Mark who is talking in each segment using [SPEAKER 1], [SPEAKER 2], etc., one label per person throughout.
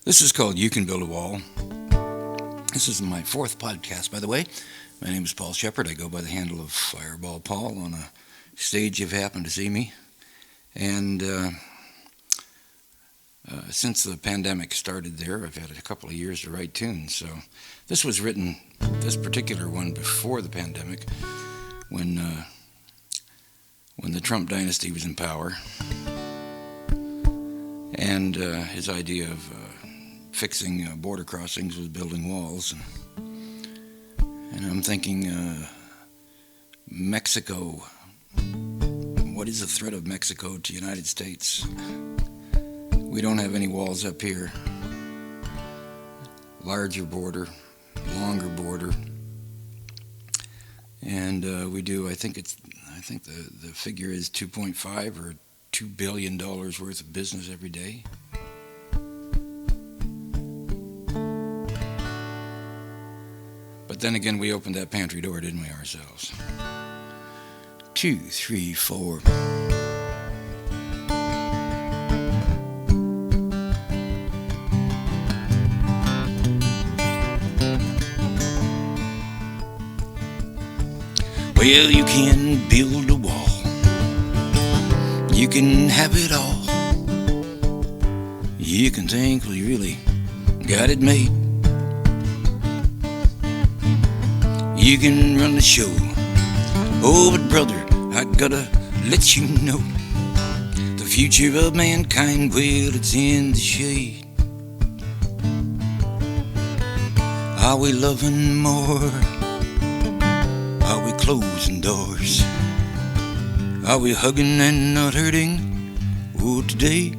[SPEAKER 1] This is called You Can Build a Wall. This is my fourth podcast, by the way. My name is Paul Shepard. I go by the handle of Fireball Paul on a stage if you happen to see me. And since the pandemic started there, I've had a couple of years to write tunes. So this was written, this particular one, before the pandemic, when the Trump dynasty was in power. And his idea of fixing border crossings was building walls. And I'm thinking, Mexico. What is the threat of Mexico to the United States? We don't have any walls up here. Larger border, longer border. And we do, I think the figure is 2.5 or $2 billion worth of business every day. But then again, we opened that pantry door, didn't we, ourselves? 2, 3, 4. Well, you can build a wall. You can have it all. You can think, well, you really got it made. You can run the show. Oh, but brother, I gotta let you know, the future of mankind, well, it's in the shade. Are we loving more? Are we closing doors? Are we hugging and not hurting? Oh, today,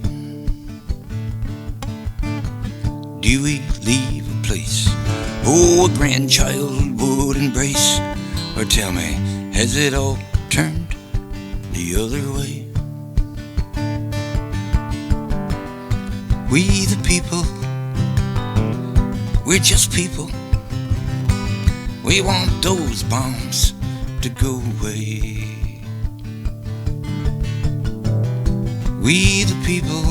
[SPEAKER 1] do we leave a place oh, a grandchild would embrace? Or tell me, has it all turned the other way? We the people, we're just people. We want those bombs to go away. We the people,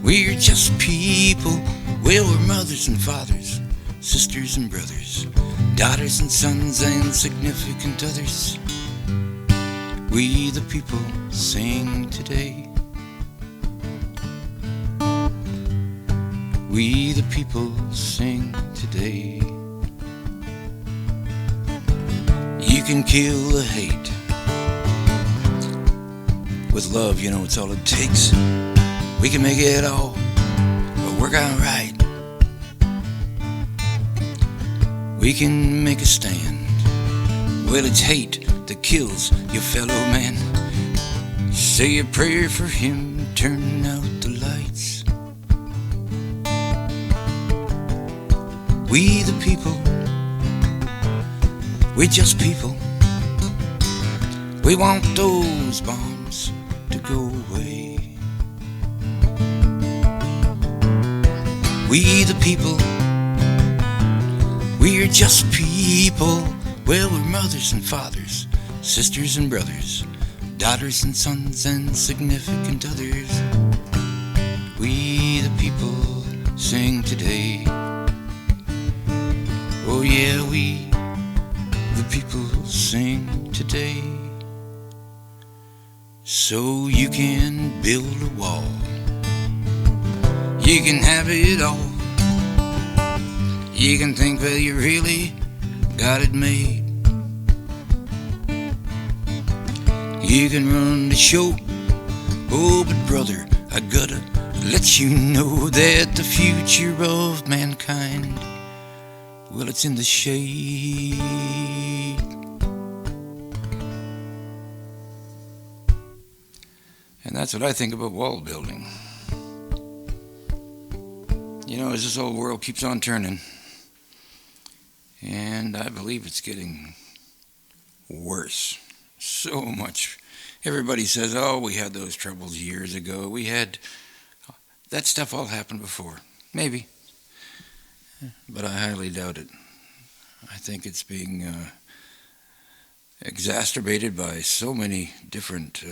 [SPEAKER 1] we're just people. Well, we're mothers and fathers, sisters and brothers, daughters and sons and significant others. We the people sing today. We the people sing today. You can kill the hate with love, you know, it's all it takes. We can make it all work out right. We can make a stand. Well, it's hate that kills your fellow man. Say a prayer for him, turn out the lights. We the people, we're just people. We want those bombs to go away. We the people, we're just people. Well, we're mothers and fathers, sisters and brothers, daughters and sons and significant others. We the people sing today. Oh yeah, we the people sing today. So you can build a wall. You can have it all. You can think, well, you really got it made. You can run the show. Oh, but brother, I gotta let you know that the future of mankind, well, it's in the shade. And that's what I think about wall building. You know, as this old world keeps on turning, and I believe it's getting worse. So much. Everybody says, oh, we had those troubles years ago. We had, that stuff all happened before. Maybe. But I highly doubt it. I think it's being exacerbated by so many different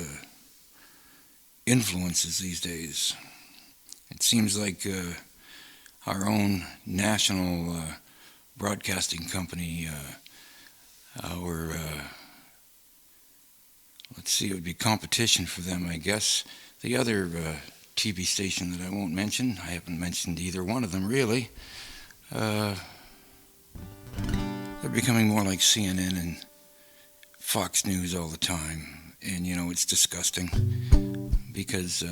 [SPEAKER 1] influences these days. It seems like our own national broadcasting company, let's see, it would be competition for them, I guess. The other TV station that I won't mention, I haven't mentioned either one of them really. They're becoming more like CNN and Fox News all the time. And, you know, it's disgusting because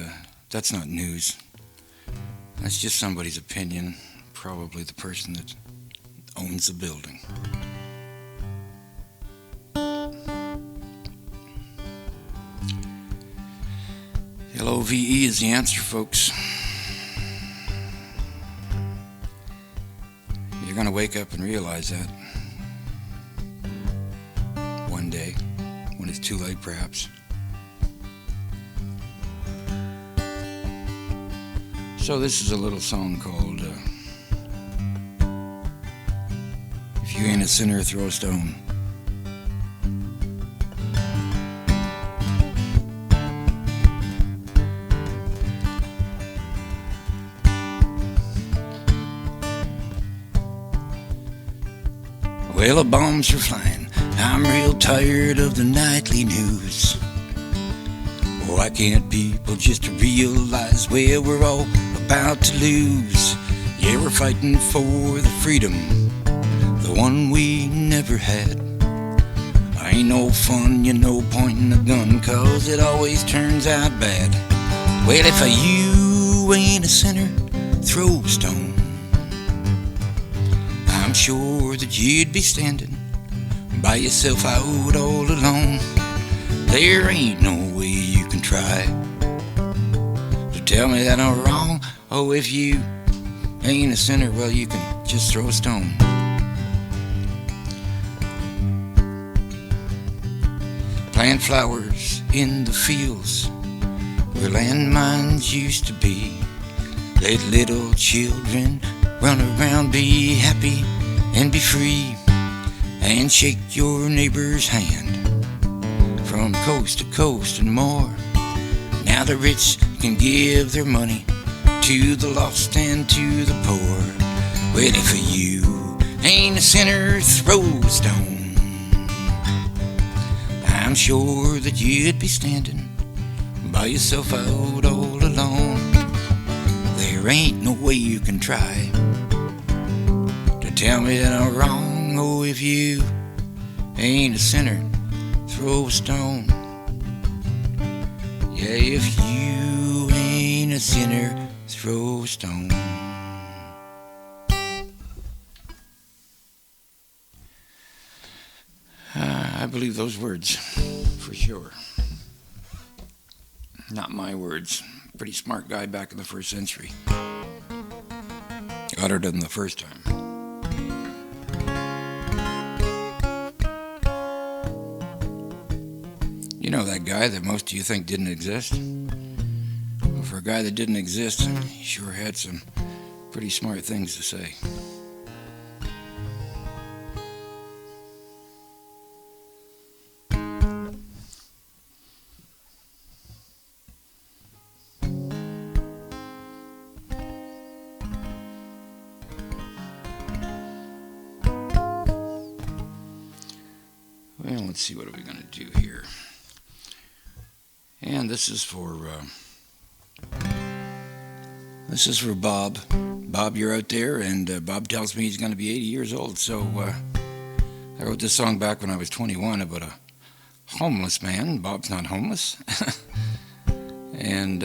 [SPEAKER 1] that's not news. That's just somebody's opinion, probably the person that owns the building. LOVE is the answer, folks. You're going to wake up and realize that one day, when it's too late, perhaps. So this is a little song called If You Ain't a Sinner, Throw a Stone. Well, the bombs are flying. I'm real tired of the nightly news. Why can't people just realize, well, we're all about to lose? Yeah, we're fighting for the freedom, the one we never had. Ain't no fun, you know, pointing a gun, 'cause it always turns out bad. Well, if you ain't a sinner, throw a stone. I'm sure that you'd be standing by yourself out all alone. There ain't no way you can try to tell me that I'm wrong. Oh, if you ain't a sinner, well, you can just throw a stone. Plant flowers in the fields where landmines used to be. Let little children run around, be happy and be free, and shake your neighbor's hand from coast to coast and more. Now the rich can give their money to the lost and to the poor. Well, if you ain't a sinner, throw a stone. I'm sure that you'd be standing by yourself out all alone. There ain't no way you can try to tell me that I'm wrong. Oh, if you ain't a sinner, throw a stone. Yeah, if you ain't a sinner, throw a stone. I believe those words, for sure. Not my words. Pretty smart guy back in the first century. Uttered them the first time. You know that guy that most of you think didn't exist? Well, for a guy that didn't exist, he sure had some pretty smart things to say. Well, let's see, what are we going to do here? And this is for Bob. Bob, you're out there, and Bob tells me he's going to be 80 years old. So I wrote this song back when I was 21 about a homeless man. Bob's not homeless. And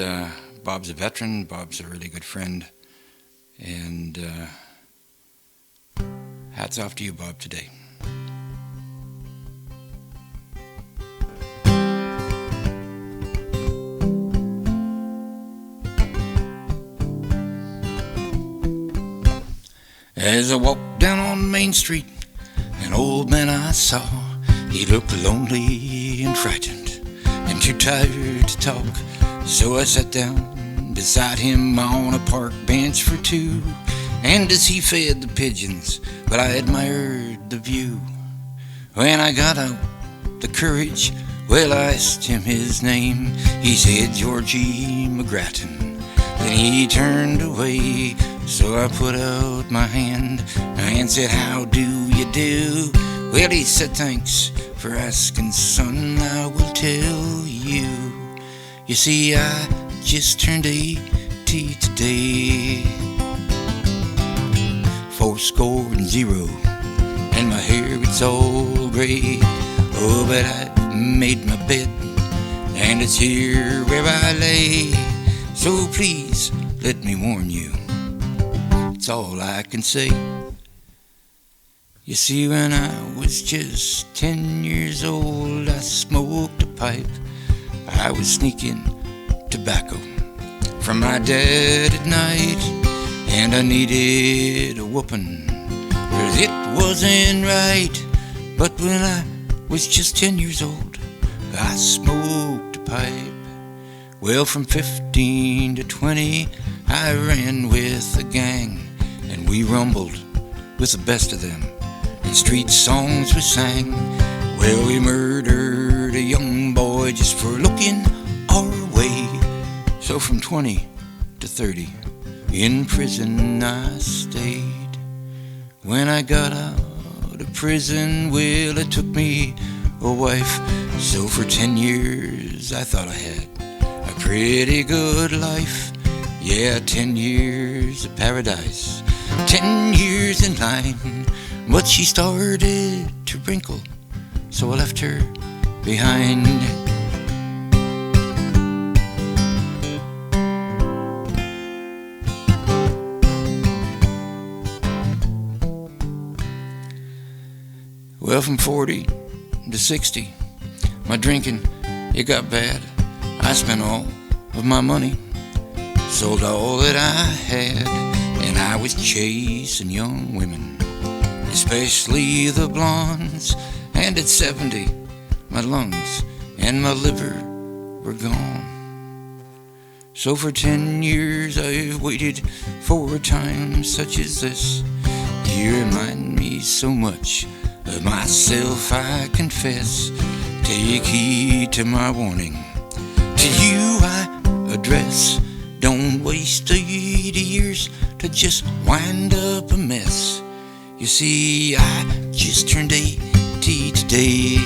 [SPEAKER 1] Bob's a veteran. Bob's a really good friend. And hats off to you, Bob, today. As I walked down on Main Street, an old man I saw, he looked lonely and frightened and too tired to talk. So I sat down beside him on a park bench for two, and as he fed the pigeons, well, I admired the view. When I got out the courage, well, I asked him his name. He said, Georgie McGrattan. Then he turned away, so I put out my hand and said, "How do you do?" Well, he said, "Thanks for asking, son, I will tell you. You see, I just turned 80 today. 80, and my hair it's all gray. Oh, but I made my bed, and it's here where I lay. So please let me warn you, it's all I can say. You see, when I was just 10 years old, I smoked a pipe. I was sneaking tobacco from my dad at night, and I needed a whooping, 'cause it wasn't right. But when I was just 10 years old, I smoked a pipe. Well, from 15 to 20, I ran with a gang, and we rumbled with the best of them, and street songs we sang. Well, we murdered a young boy just for looking our way. So from 20 to 30, in prison I stayed. When I got out of prison, well, it took me a wife. So for 10 years I thought I had a pretty good life. Yeah, 10 years of paradise, 10 years in line. But she started to wrinkle, so I left her behind. Well, from 40 to 60, my drinking, it got bad. I spent all of my money, sold all that I had, and I was chasing young women, especially the blondes. And at 70, my lungs and my liver were gone. So for 10 years I've waited for a time such as this. You remind me so much of myself, I confess. Take heed to my warning, to you I address. Don't waste 80 years to just wind up a mess. You see, I just turned 80 today.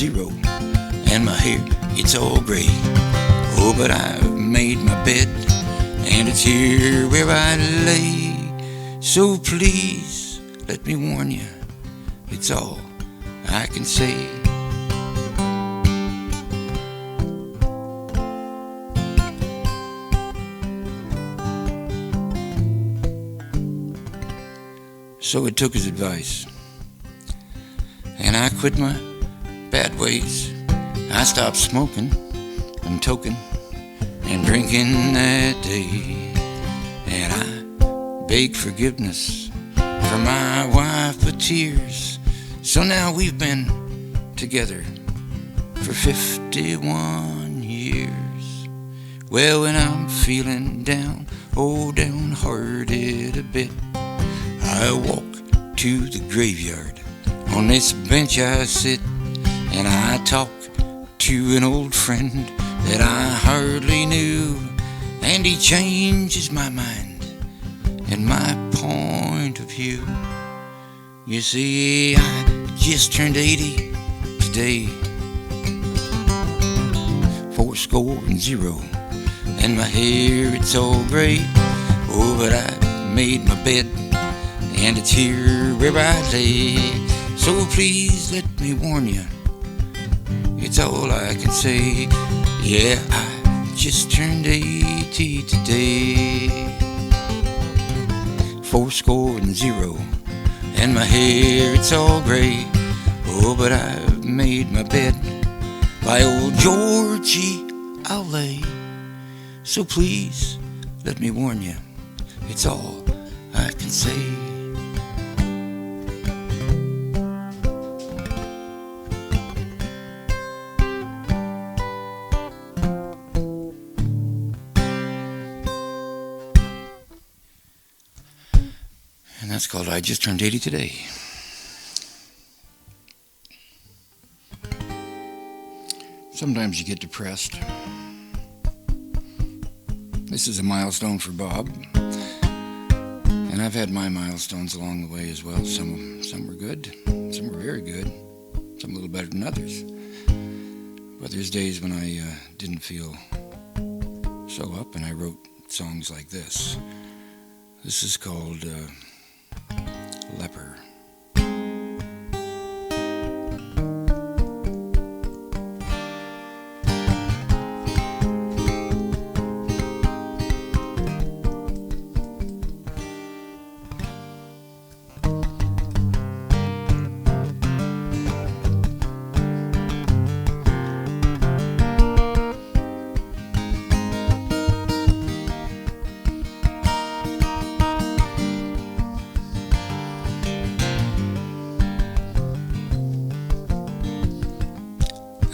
[SPEAKER 1] 80, and my hair, it's all gray. Oh, but I've made my bed, and it's here where I lay. So please let me warn you, it's all I can say. So I took his advice, and I quit my bad ways. I stopped smoking and toking and drinking that day, and I begged forgiveness for my wife with tears. So now we've been together for 51 years. Well, when I'm feeling down, oh, downhearted a bit, I walk to the graveyard. On this bench I sit, and I talk to an old friend that I hardly knew, and he changes my mind and my point of view. You see, I just turned 80 today. 80, and my hair it's all gray. Oh, but I made my bed, and it's here where I lay. So please let me warn you, it's all I can say. Yeah, I just turned 80 today. 80, and my hair it's all gray. Oh, but I've made my bed, by old Georgie I'll lay. So please let me warn you, it's all I can say. And that's called I Just Turned 80 Today. Sometimes you get depressed, This is a milestone for Bob, and I've had my milestones along the way as well. Some were good, some were very good, some a little better than others. But there's days when I didn't feel so up, and I wrote songs like this. This is called Leopard.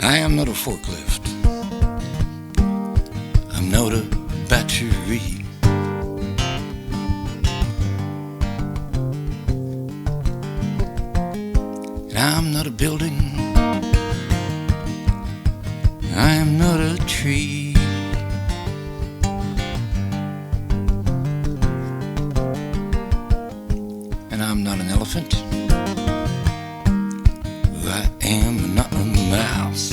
[SPEAKER 1] I am not a forklift. I'm not a battery. And I'm not a building. I am not a tree. And I'm not an elephant. I am not a mouse.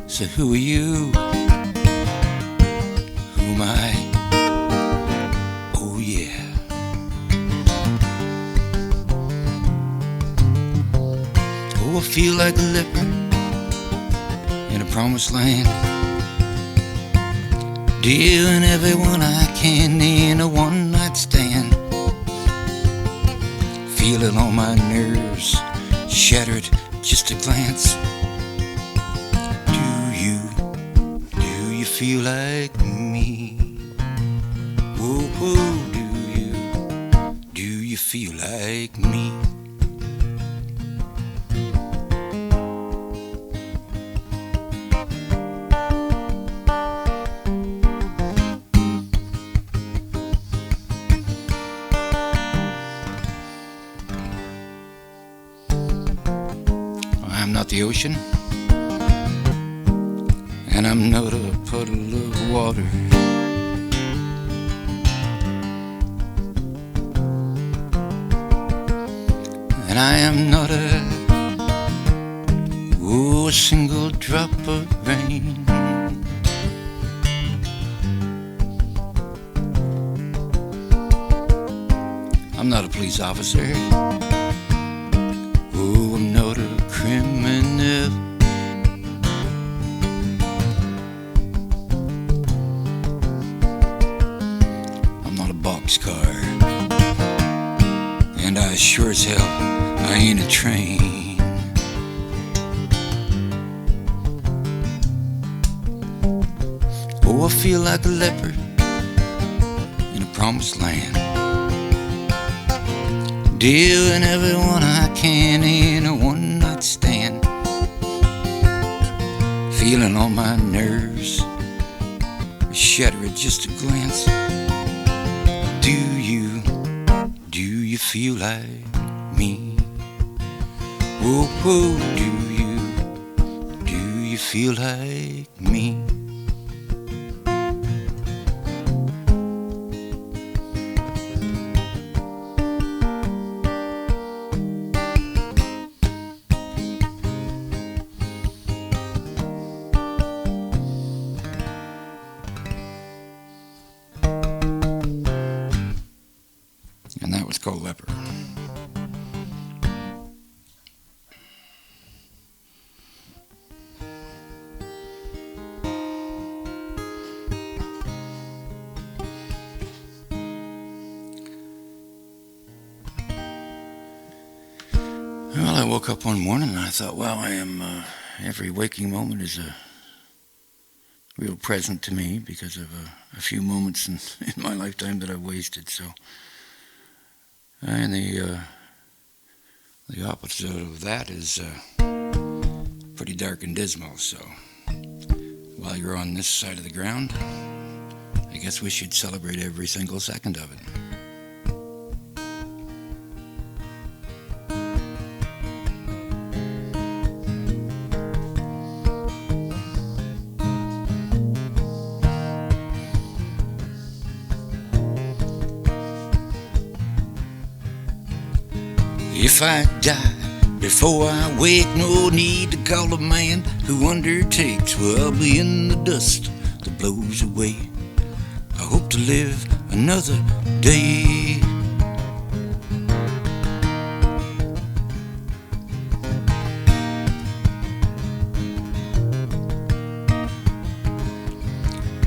[SPEAKER 1] So who are you? Who am I? Oh yeah. Oh, I feel like a leopard in a promised land, dealing everyone I can in a one-night stand. Feeling all my nerves shattered, just a glance. Do you feel like me? Whoa, whoa, do you feel like me? I'm not the ocean, and I'm not a puddle of water. And I am not a single drop of rain. I'm not a police officer. Oh, I'm not a criminal. I'm not a boxcar, and I sure as hell I ain't a train. Oh, I feel like a leopard in a promised land, dealing everyone I can in a one-night stand. Feeling all my nerves shatter at just a glance. Do you feel like me? Whoa, whoa, do you feel like me? And that was called Leopard. Well, I woke up one morning and I thought, wow, every waking moment is a real present to me because of a few moments in my lifetime that I've wasted. So, and the opposite of that is pretty dark and dismal. So, while you're on this side of the ground, I guess we should celebrate every single second of it. If I die before I wake, no need to call a man who undertakes. Well, I'll be in the dust that blows away. I hope to live another day.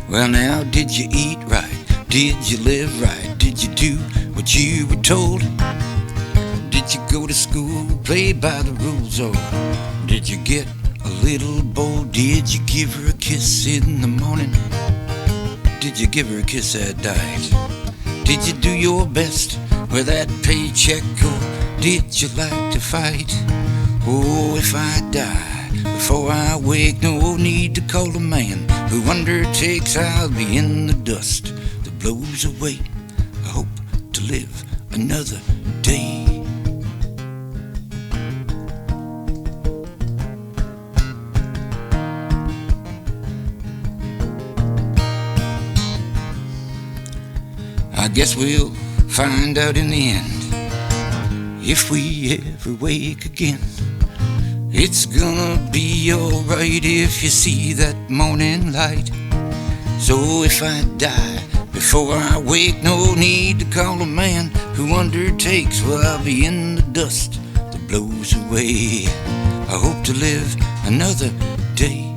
[SPEAKER 1] Well, now, did you eat right? Did you live right? Did you do what you were told? Did you go to school, play by the rules, or did you get a little bold? Did you give her a kiss in the morning? Did you give her a kiss at night? Did you do your best with that paycheck, or did you like to fight? Oh, if I die before I wake, no need to call a man who undertakes. I'll be in the dust that blows away. I hope to live another day. I guess we'll find out in the end if we ever wake again. It's gonna be alright if you see that morning light. So if I die before I wake, no need to call a man who undertakes. Well, I'll be in the dust that blows away. I hope to live another day.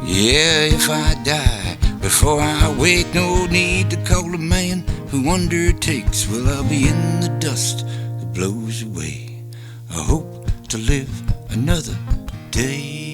[SPEAKER 1] Yeah, if I die before I wake, no need to call a man who undertakes. Well, I'll be in the dust that blows away. I hope to live another day.